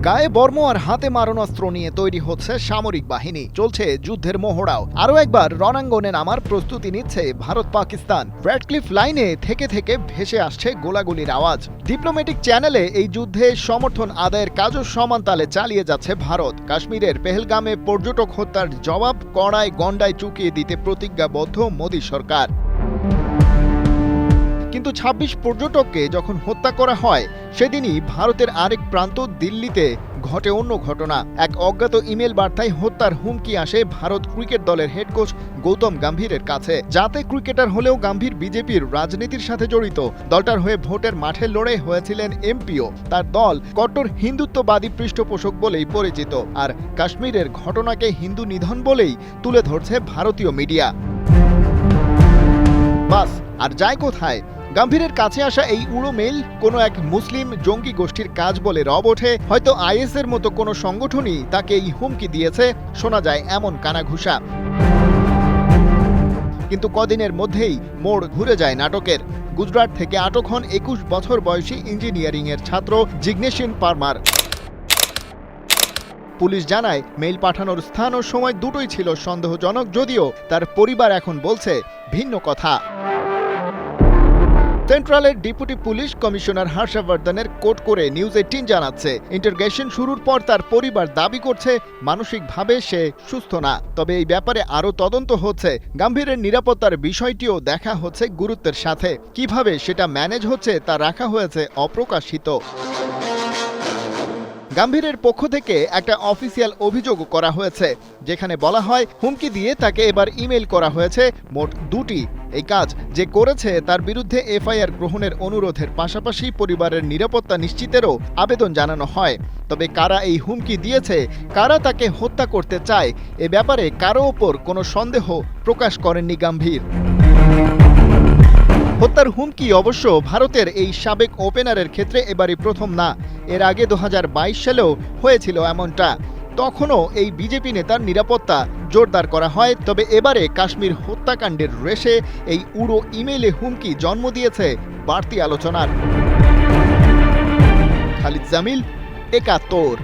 গায়ে বর্ম আর হাতে মারণাস্ত্র নিয়ে তৈরি হচ্ছে সামরিক বাহিনী, চলছে যুদ্ধের মহড়াও। আরও একবার রণাঙ্গনে নামার প্রস্তুতি নিচ্ছে ভারত পাকিস্তান। রেডক্লিফ লাইনে থেকে থেকে ভেসে আসছে গোলাগুলির আওয়াজ। ডিপ্লোম্যাটিক চ্যানেলে এই যুদ্ধে সমর্থন আদায়ের কাজও সমান তালে চালিয়ে যাচ্ছে ভারত। কাশ্মীরের পেহেলগামে পর্যটক হত্যার জবাব কড়ায় গন্ডায় চুকিয়ে দিতে প্রতিজ্ঞাবদ্ধ মোদী সরকার। কিন্তু ২৬ পর্যটককে যখন হত্যা করা হয়, সেদিনই ভারতের আরেক প্রান্ত দিল্লিতে ঘটে অন্য ঘটনা। এক অজ্ঞাত ইমেল বার্তায় হত্যার হুমকি আসে ভারত ক্রিকেট দলের হেড কোচ গৌতম গম্ভীরের কাছে। যাতে ক্রিকেটার হলেও গম্ভীর বিজেপির রাজনীতির সাথে জড়িত। দলটার হয়ে ভোটের মাঠে লড়ে হয়েছিলেন এমপিও। তার দল কট্টর হিন্দুত্ববাদী পৃষ্ঠপোষক বলেই পরিচিত। আর কাশ্মীরের ঘটনাকে হিন্দু নিধন বলেই তুলে ধরছে ভারতীয় মিডিয়া। বাস আর যায় কোথায়? গম্ভীরের কাছে আসা এই উড়ো মেল কোনো এক মুসলিম জঙ্গি গোষ্ঠীর কাজ বলে রব ওঠে। হয়তো আইএস এর মতো কোনো সংগঠনই তাকে এই হুমকি দিয়েছে, শোনা যায় এমন কানাঘুষা। কিন্তু কদিনের মধ্যেই মোড় ঘুরে যায় নাটকের। গুজরাট থেকে আটক হন ২১ বছর বয়সী ইঞ্জিনিয়ারিং এর ছাত্র জিগ্নেশিন পারমার। পুলিশ জানায়, মেইল পাঠানোর স্থান ও সময় দুটোই ছিল সন্দেহজনক, যদিও তার পরিবার এখন বলছে ভিন্ন কথা। সেন্ট্রালের ডেপুটি পুলিশ কমিশনার হর্ষবর্ধনের কোট করে নিউজ ১৮ জানাচ্ছে, ইন্টারোগেশন শুরুর পর তার পরিবার দাবি করছে মানসিকভাবে সে সুস্থ না। তবে এই ব্যাপারে আরও তদন্ত হচ্ছে। গম্ভীরের নিরাপত্তার বিষয়টিও দেখা হচ্ছে গুরুত্বের সাথে। কিভাবে সেটা ম্যানেজ হচ্ছে তা রাখা হয়েছে অপ্রকাশিত। গম্ভীরের পক্ষ থেকে একটা অফিসিয়াল অভিযোগও করা হয়েছে, যেখানে বলা হয় হুমকি দিয়ে তাকে এবার ইমেল করা হয়েছে মোট ২টি। এই কাজ যে করেছে তার বিরুদ্ধে এফআইআর গ্রহণের অনুরোধের পাশাপাশি পরিবারের নিরাপত্তা নিশ্চিতেরও আবেদন জানানো হয়। তবে কারা এই হুমকি দিয়েছে, কারা তাকে হত্যা করতে চায়, এ ব্যাপারে কারো ওপর কোনো সন্দেহ প্রকাশ করেননি গম্ভীর। হত্যার হুমকি অবশ্য ভারতের এই সাবেক ওপেনারের ক্ষেত্রে এবারই প্রথম না। এর আগে ২০২২ সালেও হয়েছিল এমনটা। তখনও এই বিজেপি নেতার নিরাপত্তা জোরদার করা হয়। তবে এবারে কাশ্মীর হত্যাকাণ্ডের রেশে এই উড়ো ইমেইলে হুমকি জন্ম দিয়েছে বাড়তি আলোচনার। খালিদ জামিল, ৭১।